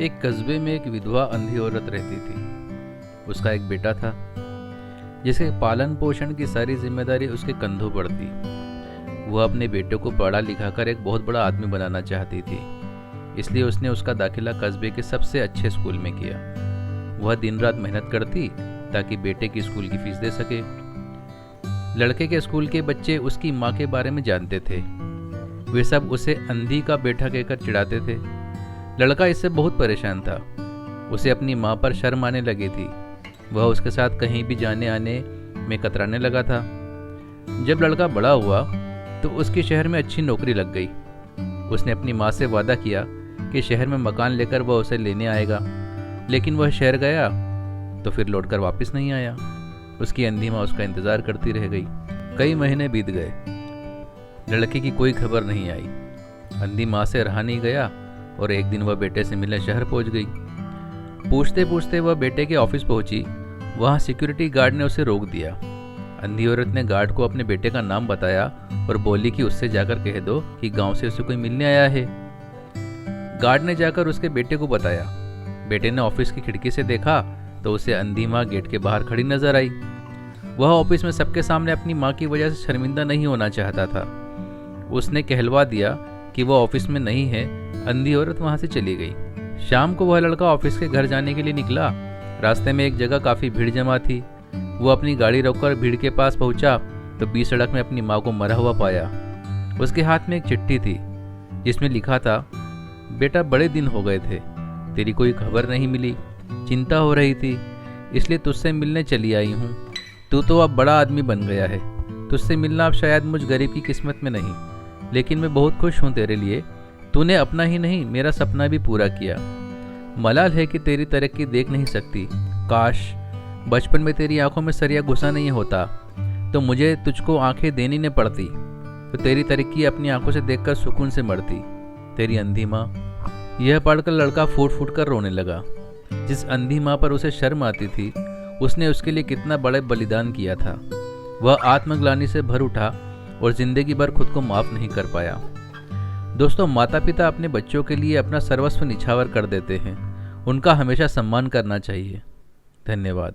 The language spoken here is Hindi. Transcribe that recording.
एक कस्बे में एक विधवा अंधी औरत रहती थी। उसका एक बेटा था जिसके पालन पोषण की सारी जिम्मेदारी उसके कंधों पर थी। वह अपने बेटे को पढ़ा लिखा कर एक बहुत बड़ा आदमी बनाना चाहती थी, इसलिए उसने उसका दाखिला कस्बे के सबसे अच्छे स्कूल में किया। वह दिन रात मेहनत करती ताकि बेटे की स्कूल की फीस दे सके। लड़के के स्कूल के बच्चे उसकी माँ के बारे में जानते थे। वे सब उसे अंधी का बेटा कहकर चिढ़ाते थे। लड़का इससे बहुत परेशान था। उसे अपनी माँ पर शर्म आने लगी थी। वह उसके साथ कहीं भी जाने आने में कतराने लगा था। जब लड़का बड़ा हुआ तो उसके शहर में अच्छी नौकरी लग गई। उसने अपनी माँ से वादा किया कि शहर में मकान लेकर वह उसे लेने आएगा, लेकिन वह शहर गया तो फिर लौटकर वापस नहीं आया। उसकी अंधी माँ उसका इंतजार करती रह गई। कई महीने बीत गए, लड़के की कोई खबर नहीं आई। अंधी माँ से रहा नहीं गया और एक दिन वह बेटे से मिलने शहर पहुंच गई। पूछते पूछते वह बेटे के ऑफिस पहुंची। वहां सिक्योरिटी गार्ड ने उसे रोक दिया। अंधी औरत ने गार्ड को अपने बेटे का नाम बताया और बोली कि उससे जाकर कह दो कि गांव से उसे कोई मिलने आया है। गार्ड ने जाकर उसके बेटे को बताया। बेटे ने ऑफिस की खिड़की से देखा तो उसे अंधी माँ गेट के बाहर खड़ी नजर आई। वह ऑफिस में सबके सामने अपनी माँ की वजह से शर्मिंदा नहीं होना चाहता था। उसने कहलवा दिया कि वह ऑफिस में नहीं है। अंधी औरत वहां से चली गई। शाम को वह लड़का ऑफिस के घर जाने के लिए निकला। रास्ते में एक जगह काफी भीड़ जमा थी। वो अपनी गाड़ी रोककर भीड़ के पास पहुंचा तो बीच सड़क में अपनी माँ को मरा हुआ पाया। उसके हाथ में एक चिट्ठी थी जिसमें लिखा था, बेटा बड़े दिन हो गए थे, तेरी कोई खबर नहीं मिली। चिंता हो रही थी, इसलिए तुझसे मिलने चली आई हूँ। तू तो अब बड़ा आदमी बन गया है। तुझसे मिलना अब शायद मुझ गरीब की किस्मत में नहीं, लेकिन मैं बहुत खुश हूँ तेरे लिए। तूने अपना ही नहीं मेरा सपना भी पूरा किया। मलाल है कि तेरी तरक्की देख नहीं सकती। काश बचपन में तेरी आंखों में सरिया घुसा नहीं होता तो मुझे तुझको आंखें देनी न पड़ती, तो तेरी तरक्की अपनी आंखों से देखकर सुकून से मरती। तेरी अंधी माँ। यह पढ़कर लड़का फूट फूट कर रोने लगा। जिस अंधी माँ पर उसे शर्म आती थी, उसने उसके लिए कितना बड़ा बलिदान किया था। वह आत्मग्लानि से भर उठा और जिंदगी भर खुद को माफ नहीं कर पाया। दोस्तों, माता पिता अपने बच्चों के लिए अपना सर्वस्व निछावर कर देते हैं। उनका हमेशा सम्मान करना चाहिए। धन्यवाद।